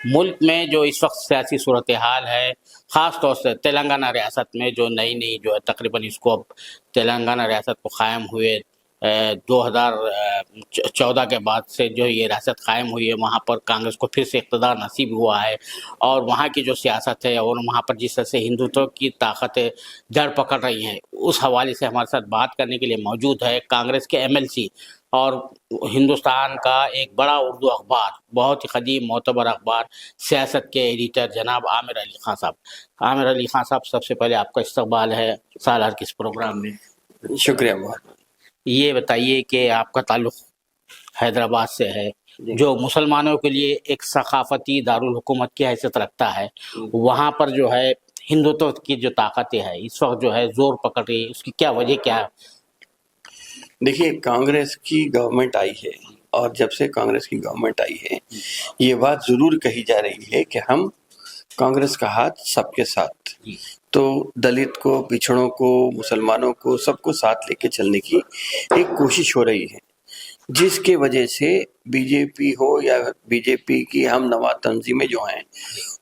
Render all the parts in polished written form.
ملک میں جو اس وقت سیاسی صورتحال ہے، خاص طور سے تلنگانہ ریاست میں جو نئی جو ہے تقریباً اس کو اب تلنگانہ ریاست کو قائم ہوئے 2014 کے بعد سے جو یہ ریاست قائم ہوئی ہے، وہاں پر کانگریس کو پھر سے اقتدار نصیب ہوا ہے، اور وہاں کی جو سیاست ہے اور وہاں پر جس طرح سے ہندوتو کی طاقتیں جڑ پکڑ رہی ہیں، اس حوالے سے ہمارے ساتھ بات کرنے کے لیے موجود ہے کانگریس کے ایم ایل سی اور ہندوستان کا ایک بڑا اردو اخبار، بہت ہی قدیم معتبر اخبار، سیاست کے ایڈیٹر جناب عامر علی خان صاحب۔ عامر علی خان صاحب، سب سے پہلے آپ کا استقبال ہے سالار کے اس پروگرام میں۔ شکریہ بہت۔ یہ بتائیے کہ آپ کا تعلق حیدرآباد سے ہے، جو مسلمانوں کے لیے ایک ثقافتی دارالحکومت کی حیثیت رکھتا ہے، وہاں پر جو ہے ہندوتو کی جو طاقتیں ہے اس وقت جو ہے زور پکڑ رہی ہے، اس کی کیا وجہ کیا ہے؟ دیکھیے، کانگریس کی گورنمنٹ آئی ہے، اور جب سے کانگریس کی گورنمنٹ آئی ہے یہ بات ضرور کہی جا رہی ہے کہ ہم کانگریس کا ہاتھ سب کے ساتھ، تو دلت کو، پچھڑوں کو، مسلمانوں کو، سب کو ساتھ لے کے چلنے کی ایک کوشش ہو رہی ہے، جس کی وجہ سے بی جے پی ہو یا بی جے پی کی ہم نوا تنظیمیں جو ہیں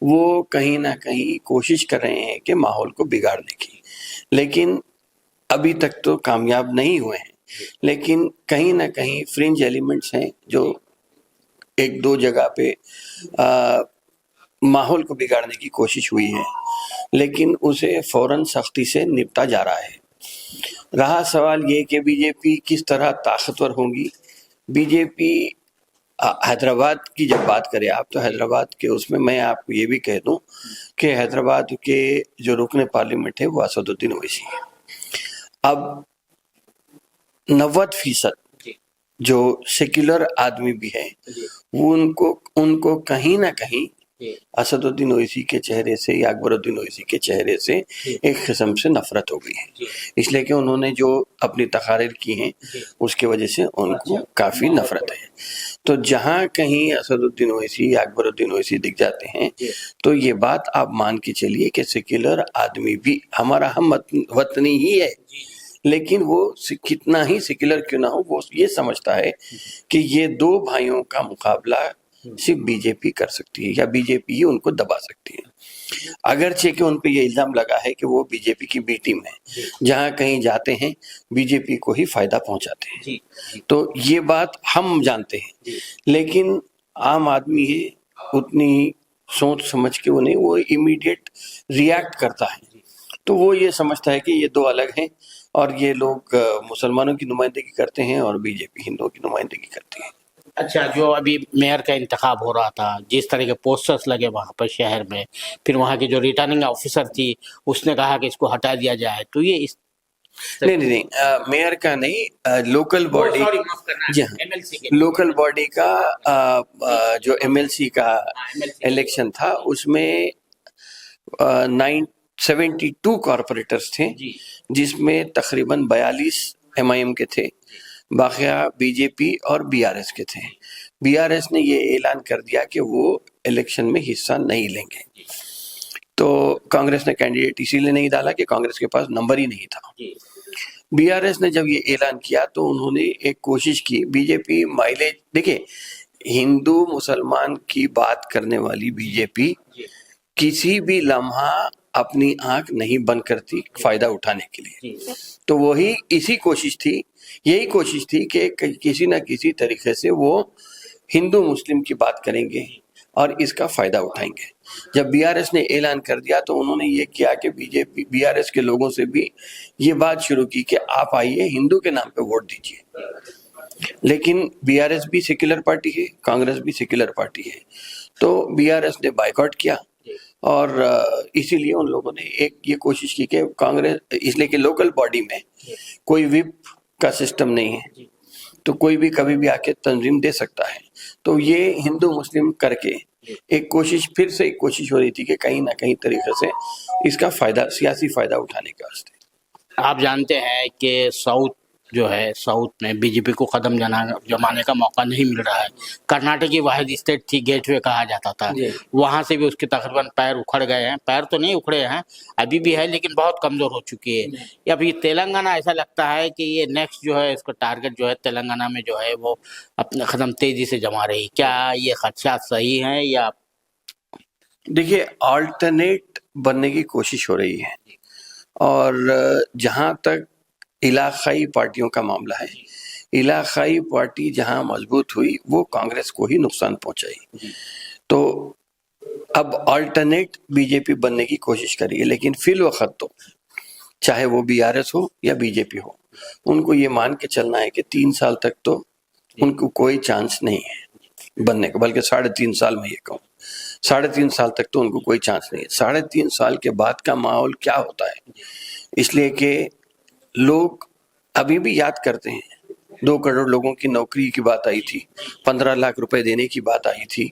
وہ کہیں نہ کہیں کوشش کر رہے ہیں کہ ماحول کو بگاڑنے کی، لیکن ابھی تک تو کامیاب نہیں ہوئے ہیں۔ لیکن کہیں نہ کہیں فرنج ایلیمنٹس ہیں جو ایک دو جگہ پہ ماحول کو بگاڑنے کی کوشش ہوئی ہے، لیکن اسے فوراً سختی سے نپٹا جا رہا ہے۔ رہا سوال یہ کہ بی جے پی کس طرح طاقتور ہوں گی۔ بی جے پی حیدرآباد کی جب بات کرے آپ، تو حیدرآباد کے اس میں آپ کو یہ بھی کہہ دوں کہ حیدرآباد کے جو رکن پارلیمنٹ ہے وہ اسد الدین اویسی ہے۔ اب 90% جو سیکولر آدمی بھی ہیں وہ ان کو کہیں نہ کہیں اسد الدین اویسی کے چہرے سے یا اکبر الدین اویسی کے چہرے سے ایک قسم سے نفرت ہو گئی ہے، اس لیے کہ انہوں نے جو اپنی تقاریر کی ہیں اس کی وجہ سے ان کو کافی نفرت ہے۔ تو جہاں کہیں اسد الدین اویسی یا اکبر الدین اویسی دکھ جاتے ہیں تو یہ بات آپ مان کے چلیے کہ سیکولر آدمی بھی ہمارا ہم وطنی ہی ہے، لیکن وہ کتنا ہی سیکولر کیوں نہ ہو، وہ یہ سمجھتا ہے کہ یہ دو بھائیوں کا مقابلہ صرف بی جے پی کر سکتی ہے، یا بی جے پی ہی ان کو دبا سکتی ہے، اگرچہ کہ ان پہ یہ الزام لگا ہے کہ وہ بی جے پی کی بی ٹیم ہے، جہاں کہیں جاتے ہیں بی جے پی کو ہی فائدہ پہنچاتے ہیں۔ تو یہ بات ہم جانتے ہیں، لیکن عام آدمی ہے اتنی سوچ سمجھ کے وہ امیڈیٹ ریاکٹ کرتا ہے، تو وہ یہ سمجھتا ہے کہ یہ دو الگ ہیں، اور یہ لوگ مسلمانوں کی نمائندگی کرتے ہیں اور بی جے پی ہندوؤں کی نمائندگی کرتی ہے۔ اچھا، جو ابھی میئر کا انتخاب ہو رہا تھا، جس طرح کے پوسٹرز لگے وہاں پر شہر میں، پھر وہاں کی جو ریٹرننگ آفیسر تھی اس نے کہا کہ اس کو ہٹا دیا جائے، تو یہ اس نہیں، میئر کا نہیں، لوکل باڈی، جی ہاں، لوکل باڈی کا جو ایم ایل سی کا الیکشن تھا اس میں 72 کارپوریٹرز تھے، جس میں تقریباً 42 ایم آئی ایم کے تھے، باقیہ بی جے پی اور بی آر ایس کے تھے۔ بی آر ایس نے یہ اعلان کر دیا کہ وہ الیکشن میں حصہ نہیں لیں گے، تو کانگریس نے کینڈیڈیٹ اسی لیے نہیں ڈالا کہ کانگریس کے پاس نمبر ہی نہیں تھا۔ بی آر ایس نے جب یہ اعلان کیا تو انہوں نے ایک کوشش کی، بی جے پی مائلیج دیکھیں، ہندو مسلمان کی بات کرنے والی بی جے پی کسی بھی لمحہ اپنی آنکھ نہیں بند کرتی فائدہ اٹھانے کے لیے، تو وہی یہی کوشش تھی کہ کسی نہ کسی طریقے سے وہ ہندو مسلم کی بات کریں گے اور اس کا فائدہ اٹھائیں گے۔ جب بی آر ایس نے اعلان کر دیا تو انہوں نے یہ کیا کہ بی آر ایس کے لوگوں سے بھی یہ بات شروع کی کہ آپ آئیے ہندو کے نام پہ ووٹ دیجیے، لیکن بی آر ایس بھی سیکولر پارٹی ہے، کانگریس بھی سیکولر پارٹی ہے، تو بی آر ایس نے بائیکاٹ کیا، اور اسی لیے ان لوگوں نے ایک یہ کوشش کی کہ کانگریس، اس لیے کہ لوکل باڈی میں کوئی وپ کا سسٹم نہیں ہے، تو کوئی بھی کبھی بھی آ کے تنظیم دے سکتا ہے، تو یہ ہندو مسلم کر کے ایک کوشش ہو رہی تھی کہ کہیں نہ کہیں طریقے سے اس کا فائدہ، سیاسی فائدہ اٹھانے کے واسطے۔ آپ جانتے ہیں کہ ساؤتھ میں بی جے پی کو قدم جمانے کا موقع نہیں مل رہا ہے۔ کرناٹک کی واحد اسٹیٹ تھی، گیٹ وے کہا جاتا تھا، وہاں سے بھی اس کے تقریباً پیر اکھڑ گئے ہیں، پیر تو نہیں اکھڑے ہیں ابھی بھی ہے، لیکن بہت کمزور ہو چکی ہے۔ اب یہ تلنگانہ ایسا لگتا ہے کہ یہ نیکسٹ جو ہے اس کا ٹارگٹ جو ہے تلنگانہ میں جو ہے وہ اپنے قدم تیزی سے جما رہی، کیا یہ خدشات صحیح ہیں یا دیکھیے آلٹرنیٹ بننے کی کوشش ہو رہی ہے، اور جہاں تک علاقائی پارٹیوں کا معاملہ ہے، علاقائی پارٹی جہاں مضبوط ہوئی وہ کانگریس کو ہی نقصان پہنچائی. تو اب آلٹرنیٹ بی جے پی بننے کی کوشش کریے، لیکن فی الوقت تو چاہے وہ بی آر ایس ہو یا بی جے پی ہو، ان کو یہ مان کے چلنا ہے کہ 3 سال تک تو ان کو کوئی چانس نہیں ہے بننے کا، بلکہ 3.5 سال میں یہ کہوں 3.5 سال تک تو ان کو کوئی چانس نہیں ہے. 3.5 سال کے بعد کا ماحول کیا ہوتا ہے، اس لیے کہ لوگ ابھی بھی یاد کرتے ہیں 2 کروڑ لوگوں کی نوکری کی بات آئی تھی، 15 لاکھ روپے دینے کی بات آئی تھی،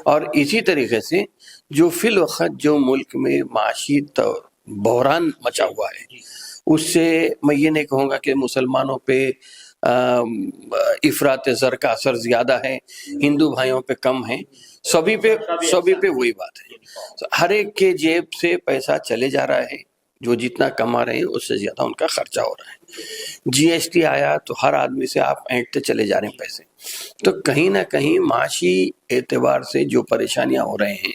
اور اسی طریقے سے جو فی الوقت جو ملک میں معاشی بحران مچا ہوا ہے، اس سے میں یہ نہیں کہوں گا کہ مسلمانوں پہ افراط زر کا اثر زیادہ ہے، ہندو بھائیوں پہ کم ہے، سبھی پہ وہی بات ہے. ہر ایک کے جیب سے پیسہ چلے جا رہا ہے، جو جتنا کما رہے ہیں اس سے زیادہ ان کا خرچہ ہو رہا ہے. جی ایس ٹی آیا تو ہر آدمی سے آپ اینٹتے چلے جا رہے ہیں پیسے. تو کہیں نہ کہیں معاشی اعتبار سے جو پریشانیاں ہو رہے ہیں،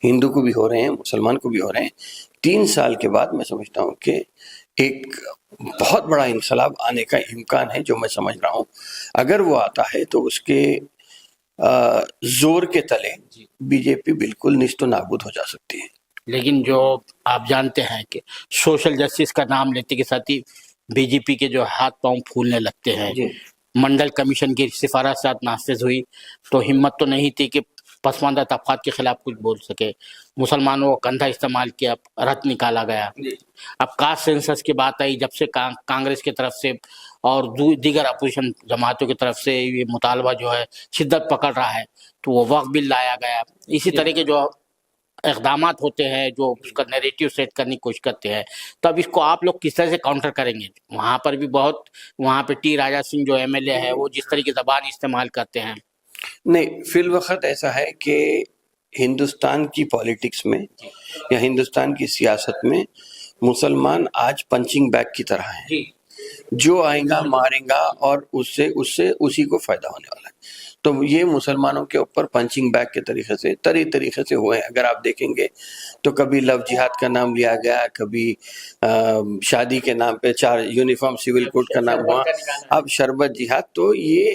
ہندو کو بھی ہو رہے ہیں، مسلمان کو بھی ہو رہے ہیں. 3 سال کے بعد میں سمجھتا ہوں کہ ایک بہت بڑا انقلاب آنے کا امکان ہے، جو میں سمجھ رہا ہوں. اگر وہ آتا ہے تو اس کے زور کے تلے بی جے پی بالکل نیست و نابود ہو جا سکتی ہے. لیکن جو آپ جانتے ہیں کہ سوشل جسٹس کا نام لیتے کے ساتھ ہی بی جے پی کے جو ہاتھ پاؤں پھولنے لگتے ہیں. منڈل کمیشن کی سفارشات نافذ ہوئی تو ہمت تو نہیں تھی کہ پسماندہ طبقات کے خلاف کچھ بول سکے. مسلمانوں کو کندھا استعمال کیا، رت نکالا گیا. اب کاسٹ سینسس کی بات آئی، جب سے کانگریس کی طرف سے اور دیگر اپوزیشن جماعتوں کی طرف سے یہ مطالبہ جو ہے شدت پکڑ رہا ہے، تو وہ وقف بل لایا گیا. اسی طرح کے جو اقدامات ہوتے ہیں جو اس کا نیریٹو سیٹ کرنے کی کوشش کرتے ہیں، تو اب اس کو آپ لوگ کس طرح سے کاؤنٹر کریں گے؟ وہاں پر بھی بہت، وہاں پہ ٹی راجا سنگھ جو ایم ایل اے ہے وہ جس طرح کی زبان استعمال کرتے ہیں. نہیں، فی الوقت ایسا ہے کہ ہندوستان کی پالیٹکس میں یا ہندوستان کی سیاست میں مسلمان آج پنچنگ بیگ کی طرح ہیں، جو آئے گا مارے گا اور اس سے اسی کو فائدہ ہونے والا ہے. تو یہ مسلمانوں کے اوپر پنچنگ بیگ کے طریقے سے ہوئے ہیں. اگر آپ دیکھیں گے تو کبھی لو جہاد کا نام لیا گیا، کبھی شادی کے نام پہ 4 یونیفارم سول کوڈ کا نام ہوا، اب شربت جہاد. تو یہ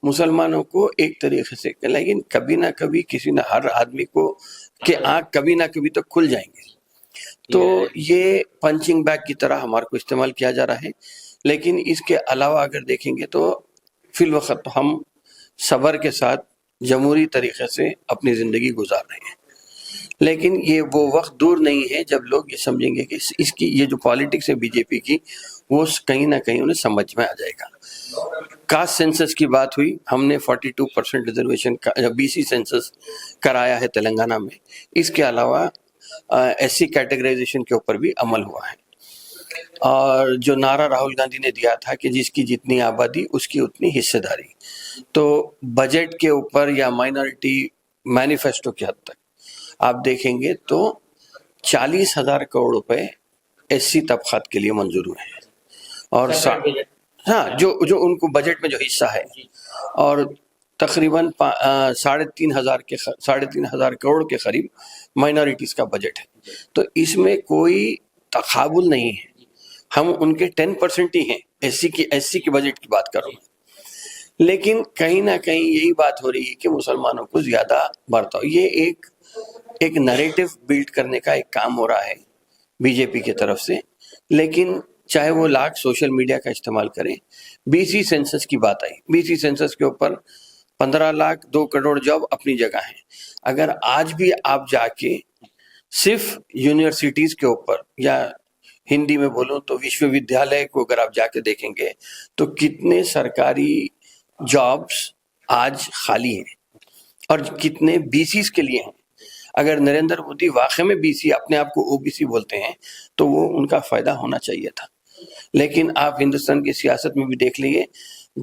مسلمانوں کو ایک طریقے سے، لیکن کبھی نہ کبھی کسی نہ ہر آدمی کو کہ آنکھ کبھی نہ کبھی تو کھل جائیں گے. تو یہ پنچنگ بیگ کی طرح ہمارے کو استعمال کیا جا رہا ہے. لیکن اس کے علاوہ اگر دیکھیں گے تو فی الوقت ہم صبر کے ساتھ جمہوری طریقے سے اپنی زندگی گزار رہے ہیں. لیکن یہ وہ وقت دور نہیں ہے جب لوگ یہ سمجھیں گے کہ اس کی یہ جو پالیٹکس ہے بی جے پی کی، وہ کہیں نہ کہیں انہیں سمجھ میں آ جائے گا. کاسٹ سینسس کی بات ہوئی، ہم نے 42% ریزرویشن کا بی سی سینسس کرایا ہے تلنگانہ میں. اس کے علاوہ ایس سی کیٹیگرائزیشن کے اوپر بھی عمل ہوا ہے. اور جو نعرہ راہل گاندھی نے دیا تھا کہ جس کی جتنی آبادی اس کی اتنی حصے داری، تو بجٹ کے اوپر یا مائنورٹی مینیفیسٹو کی حد تک آپ دیکھیں گے تو 40,000 کروڑ روپے ایس سی طبقات کے لیے منظور ہوئے ہیں. اور ہاں، جو ان کو بجٹ میں جو حصہ ہے، اور تقریباً 3,500 کروڑ کے قریب مائنورٹیز کا بجٹ ہے. تو اس میں کوئی تقابل نہیں ہے. ہم ان کے 10% ہی ہیں، ایس سی کی بجٹ کی بات کر رہا ہوں. لیکن کہیں نہ کہیں یہی بات ہو رہی ہے کہ مسلمانوں کو زیادہ بڑھتا ہو. یہ ایک نیریٹو بلڈ کرنے کا ایک کام ہو رہا ہے بی جے پی کی طرف سے. لیکن چاہے وہ لاکھ سوشل میڈیا کا استعمال کریں. بی سی سینسس کی بات آئی، بی سی سینسس کے اوپر 15 لاکھ 2 کروڑ جاب اپنی جگہ ہیں. اگر آج بھی آپ جا کے صرف یونیورسٹیز کے اوپر، یا ہندی میں بولوں تو وشو ودیالیہ کو اگر آپ جا کے دیکھیں گے تو کتنے سرکاری جابس آج خالی ہیں اور کتنے بی سیز کے لیے ہیں. اگر نریندر مودی واقع میں بی سی، اپنے آپ کو او بی سی بولتے ہیں، تو وہ ان کا فائدہ ہونا چاہیے تھا. لیکن آپ ہندوستان کی سیاست میں بھی دیکھ لیجیے،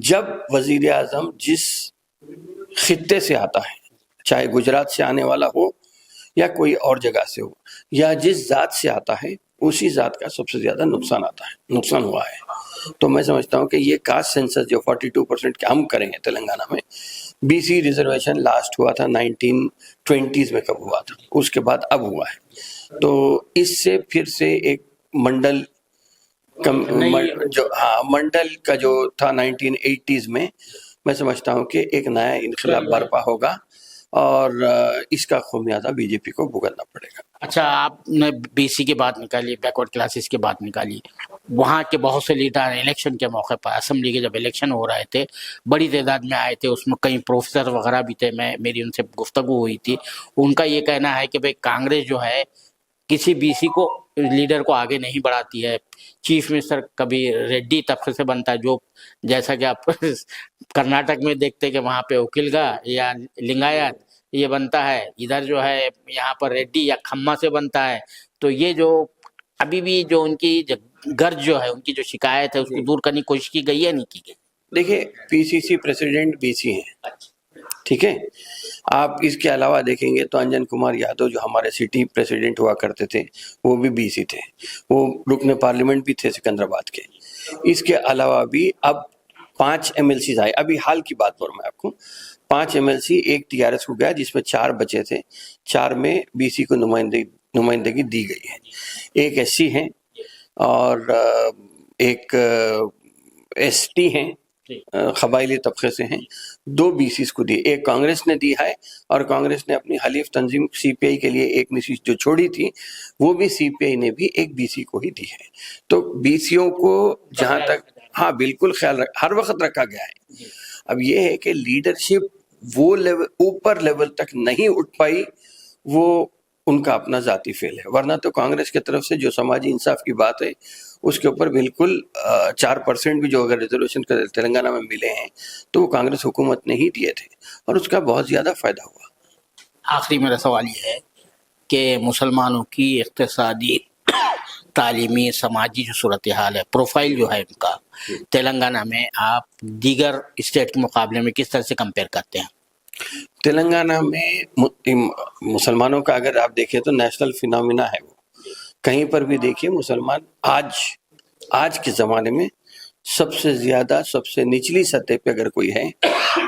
جب وزیر اعظم جس خطے سے آتا ہے، چاہے گجرات سے آنے والا ہو یا کوئی اور جگہ سے ہو، یا جس ذات سے آتا ہے، اسی ذات کا سب سے زیادہ نقصان ہوا ہے. تو میں سمجھتا ہوں کہ یہ کاسٹ سینسس جو 42% کے ہم کریں گے تلنگانہ میں، بی سی ریزرویشن لاسٹ ہوا تھا 1920s میں، کب ہوا تھا، اس کے بعد اب ہوا ہے. تو اس سے پھر سے ایک منڈل جو منڈل کا جو تھا 1980s میں سمجھتا ہوں کہ ایک نیا انقلاب برپا ہوگا اور اس کا خمیازہ بی جے پی کو بھگتنا پڑے گا. اچھا، آپ نے بی سی کی بات نکالی، بیک ورڈ کلاسز کی بات نکالی. وہاں کے بہت سے لیڈر الیکشن کے موقع پر، اسمبلی کے جب الیکشن ہو رہے تھے، بڑی تعداد میں آئے تھے، اس میں کئی پروفیسر وغیرہ بھی تھے. میری ان سے گفتگو ہوئی تھی. ان کا یہ کہنا ہے کہ بھائی کانگریس جو ہے کسی بی سی کو لیڈر کو آگے نہیں بڑھاتی ہے. چیف منسٹر کبھی ریڈی طبقے سے بنتا ہے، جو جیسا کہ آپ کرناٹک میں دیکھتے کہ وہاں پہ وکیلگا یا لنگایت یہ بنتا ہے، ادھر جو ہے یہاں پر ریڈی یا کھما سے بنتا ہے. تو یہ جو ابھی بھی جو ان کی غرض جو ہے، ان کی جو شکایت ہے، اس کو دور کرنے کی کوشش کی گئی ہے نہیں کی گئی؟ دیکھیے، پی سی سی پریزیڈنٹ بی سی ہیں، ٹھیک ہے. آپ اس کے علاوہ دیکھیں گے تو انجن کمار یادو جو ہمارے سٹی پریزیڈنٹ ہوا کرتے تھے، وہ بھی بی سی تھے، وہ رکن پارلیمنٹ بھی تھے سکندرآباد کے. اس کے علاوہ بھی اب 5 ایم ایل سیز آئے. ابھی حال کی بات بولوں میں آپ کو، 5 ایم ایل سی، ایک ٹی آر ایس کو گیا جس میں 4 بچے تھے، 4 میں بی سی کو نمائندگی دی گئی ہے. ایک ایس سی ہیں اور ایک ایس ٹی ہیں، قبائلی طبقے سے ہیں. 2 بی سیز کو دی، ایک کانگریس نے دی ہے، اور کانگریس نے اپنی حلیف تنظیم سی پی آئی کے لیے ایک نشست جو چھوڑی تھی، وہ بھی سی پی آئی نے بھی ایک بی سی کو ہی دی ہے. تو بی سیوں کو جہاں تک بالکل خیال ہر وقت رکھا گیا ہے. اب یہ ہے کہ لیڈرشپ وہ اوپر لیول تک نہیں اٹھ پائی، وہ ان کا اپنا ذاتی فیل ہے. ورنہ تو کانگریس کی طرف سے جو سماجی انصاف کی بات ہے، اس کے اوپر بالکل 4% بھی جو اگر ریزرویشن تلنگانہ میں ملے ہیں تو وہ کانگریس حکومت نے ہی دیے تھے، اور اس کا بہت زیادہ فائدہ ہوا. آخری میرا سوال یہ ہے کہ مسلمانوں کی اقتصادی، تعلیمی، سماجی جو صورتحال ہے، پروفائل جو ہے ان کا تلنگانہ میں، آپ دیگر اسٹیٹ کے مقابلے میں کس طرح سے کمپیئر کرتے ہیں؟ تلنگانہ میں مسلمانوں کا اگر آپ دیکھیں تو نیشنل فینومینا ہے. وہ کہیں پر بھی دیکھیے، مسلمان آج کے زمانے میں سب سے زیادہ، سب سے نچلی سطح پہ اگر کوئی ہے،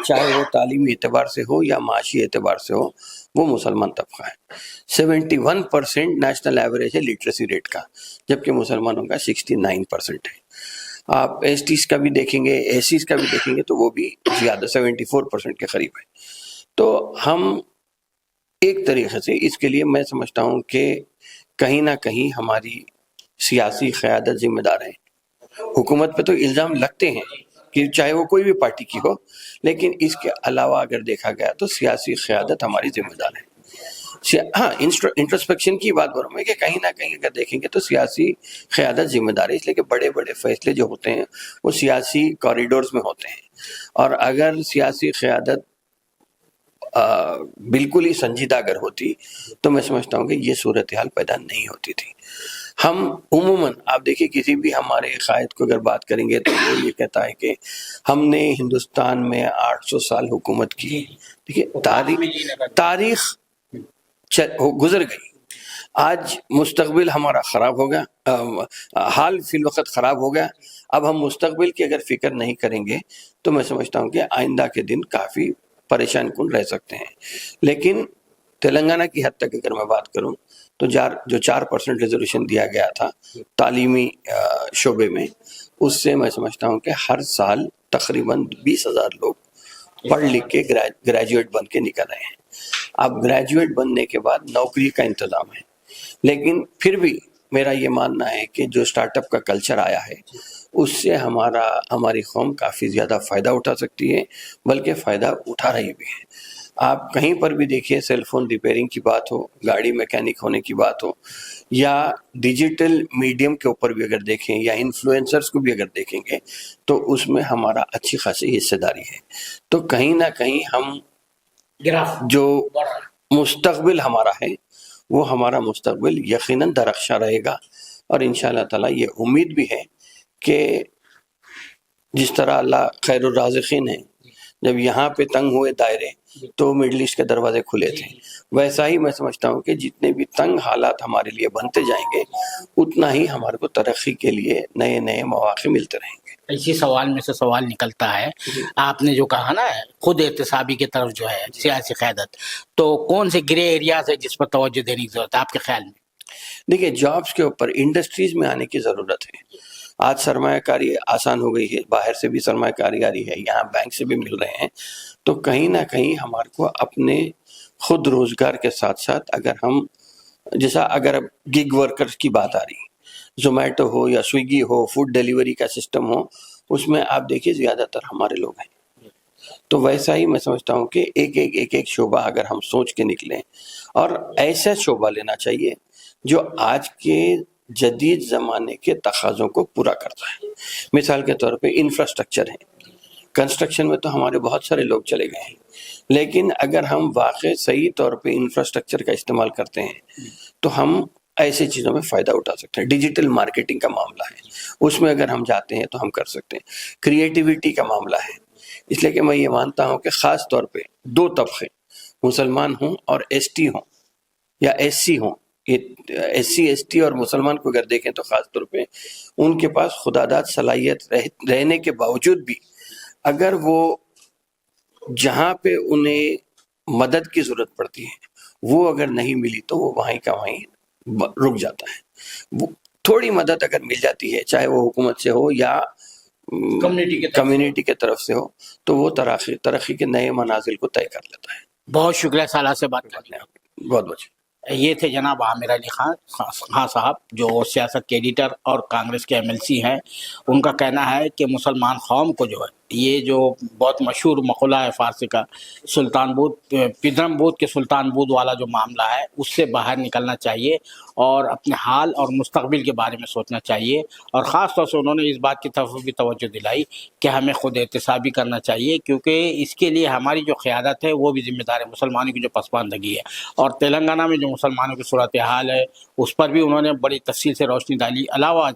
چاہے وہ تعلیمی اعتبار سے ہو یا معاشی اعتبار سے ہو، وہ مسلمان طبقہ ہے. 71% نیشنل ایوریج ہے لٹریسی ریٹ کا، جبکہ مسلمانوں کا 69% ہے. آپ ایس ٹیز کا بھی دیکھیں گے، ایس سیز کا بھی دیکھیں گے تو وہ بھی زیادہ 74% کے قریب ہے. تو ہم ایک طریقے سے اس کے لیے میں سمجھتا ہوں کہ کہیں نہ کہیں ہماری سیاسی قیادت ذمہ دار ہے. حکومت پہ تو الزام لگتے ہیں کہ چاہے وہ کوئی بھی پارٹی کی ہو، لیکن اس کے علاوہ اگر دیکھا گیا تو سیاسی قیادت ہماری ذمہ دار ہے. انٹرسپیکشن کی بات بولوں میں کہ کہیں نہ کہیں اگر دیکھیں گے تو سیاسی قیادت ذمہ دار ہے، اس لیے کہ بڑے بڑے فیصلے جو ہوتے ہیں وہ سیاسی کوریڈورز میں ہوتے ہیں، اور اگر سیاسی قیادت بالکل ہی سنجیدہ اگر ہوتی تو میں سمجھتا ہوں کہ یہ صورتحال پیدا نہیں ہوتی تھی. ہم عموماً آپ دیکھیں کسی بھی ہمارے قائد کو اگر بات کریں گے تو وہ یہ کہتا ہے کہ ہم نے ہندوستان میں 800 سال حکومت کی. دیکھیے، تاریخ گزر گئی، آج مستقبل ہمارا خراب ہو گیا، حال فی الوقت خراب ہو گیا. اب ہم مستقبل کی اگر فکر نہیں کریں گے تو میں سمجھتا ہوں کہ آئندہ کے دن کافی پریشان کن رہ سکتے ہیں. لیکن تلنگانہ کی حد تک اگر میں بات کروں تو جو 4% ریزرویشن دیا گیا تھا تعلیمی شعبے میں، اس سے میں سمجھتا ہوں کہ ہر سال تقریباً 20,000 لوگ پڑھ لکھ کے گریجویٹ بن کے نکل رہے ہیں. اب گریجویٹ بننے کے بعد نوکری کا انتظام ہے، لیکن پھر بھی میرا یہ ماننا ہے کہ جو سٹارٹ اپ کا کلچر آیا ہے اس سے ہماری قوم کافی زیادہ فائدہ اٹھا سکتی ہے، بلکہ فائدہ اٹھا رہی بھی ہے. آپ کہیں پر بھی دیکھیے، سیل فون ریپیئرنگ کی بات ہو، گاڑی میکینک ہونے کی بات ہو، یا ڈیجیٹل میڈیم کے اوپر بھی اگر دیکھیں، یا انفلوئنسرز کو بھی اگر دیکھیں گے تو اس میں ہمارا اچھی خاصی حصہ داری ہے. تو کہیں نہ کہیں ہم جو مستقبل ہمارا ہے وہ ہمارا مستقبل یقیناً درخشاں رہے گا. اور انشاءاللہ تعالی یہ امید بھی ہے کہ جس طرح اللہ خیر الرازقین ہے، جب یہاں پہ تنگ ہوئے دائرے تو مڈل ایسٹ کے دروازے کھلے تھے، ویسا ہی میں سمجھتا ہوں کہ جتنے بھی تنگ حالات ہمارے لیے بنتے جائیں گے اتنا ہی ہمارے کو ترقی کے لیے نئے نئے مواقع ملتے رہیں گے. اسی سوال میں سے سوال نکلتا ہے، آپ نے جو کہا نا خود احتسابی کی طرف جو ہے سیاسی قیادت، تو کون سے گرے ایریاز ہے جس پر توجہ دینے کی ضرورت ہے آپ کے خیال میں؟ دیکھیے جابس کے اوپر انڈسٹریز میں آنے کی ضرورت ہے. آج سرمایہ کاری آسان ہو گئی ہے، باہر سے بھی سرمایہ کاری آ رہی ہے، یہاں بینک سے بھی مل رہے ہیں. تو کہیں نہ کہیں ہمارے کو اپنے خود روزگار کے ساتھ ساتھ اگر گگ ورکرز کی بات آ رہی، زومیٹو ہو یا سویگی ہو، فوڈ ڈیلیوری کا سسٹم ہو، اس میں آپ دیکھیے زیادہ تر ہمارے لوگ ہیں. تو ویسا ہی میں سمجھتا ہوں کہ ایک شعبہ اگر ہم سوچ کے نکلیں، اور ایسا شعبہ لینا چاہیے جو آج کے جدید زمانے کے تقاضوں کو پورا کرتا ہے. مثال کے طور پہ انفراسٹرکچر ہے، کنسٹرکشن میں تو ہمارے بہت سارے لوگ چلے گئے ہیں، لیکن اگر ہم واقع صحیح طور پہ انفراسٹرکچر کا استعمال کرتے ہیں تو ہم ایسی چیزوں میں فائدہ اٹھا سکتے ہیں. ڈیجیٹل مارکیٹنگ کا معاملہ ہے، اس میں اگر ہم جاتے ہیں تو ہم کر سکتے ہیں. کریٹیوٹی کا معاملہ ہے، اس لیے کہ میں یہ مانتا ہوں کہ خاص طور پہ دو طبقے، مسلمان ہوں اور ایس ٹی ہوں یا ایس سی ہوں، ایس سی ایس ٹی اور مسلمان کو اگر دیکھیں تو خاص طور پہ ان کے پاس خداداد صلاحیت رہنے کے باوجود بھی اگر وہ جہاں پہ انہیں مدد کی ضرورت پڑتی ہے وہ اگر نہیں ملی تو وہ وہیں کا وہیں رک جاتا ہے. وہ تھوڑی مدد اگر مل جاتی ہے، چاہے وہ حکومت سے ہو یا کمیونٹی کے طرف سے ہو، تو وہ ترقی کے نئے منازل کو طے کر لیتا ہے. بہت شکریہ سالہ سے بات کرنے. بہت بہت یہ تھے جناب عامر علی خان صاحب، جو سیاست کے ایڈیٹر اور کانگریس کے MLC ہیں. ان کا کہنا ہے کہ مسلمان قوم کو جو ہے یہ جو بہت مشہور مقولہ ہے فارسی کا، سلطان بود پدرم بود کے سلطان بود والا جو معاملہ ہے، اس سے باہر نکلنا چاہیے اور اپنے حال اور مستقبل کے بارے میں سوچنا چاہیے. اور خاص طور سے انہوں نے اس بات کی طرف بھی توجہ دلائی کہ ہمیں خود احتسابی کرنا چاہیے، کیونکہ اس کے لیے ہماری جو قیادت ہے وہ بھی ذمہ دار ہے. مسلمانوں کی جو پسماندگی ہے اور تلنگانہ میں جو مسلمانوں کی صورتحال ہے اس پر بھی انہوں نے بڑی تفصیل سے روشنی ڈالی. علاوہ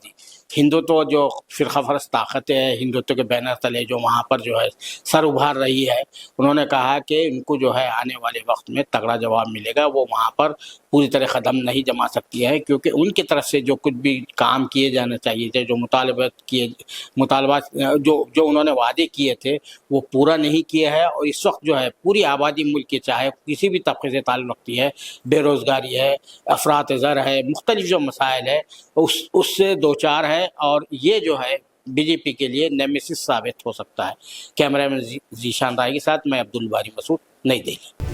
ہندوتو جو فرقہ پرست طاقت ہے، ہندوتو کے بینر تلے جو وہاں پر جو ہے سر ابھار رہی ہے، انہوں نے کہا کہ ان کو جو ہے آنے والے وقت میں تگڑا جواب ملے گا. وہ وہاں پر پوری طرح قدم نہیں جما سکتی ہے، کیونکہ ان کی طرف سے جو کچھ بھی کام کیے جانا چاہیے تھے، جو مطالبات جو انہوں نے وعدے کیے تھے وہ پورا نہیں کیا ہے. اور اس وقت جو ہے پوری آبادی ملک کے چاہے کسی بھی طبقے سے تعلق رکھتی ہے، بے روزگاری ہے، افراط زر ہے، مختلف جو مسائل ہے اس سے دوچار ہے. اور یہ جو ہے BJP کے لیے نیمیسس ثابت ہو سکتا ہے. کیمرہ مین ذیشان رائے کے ساتھ میں عبدالباری مسعود، نئی دہلی.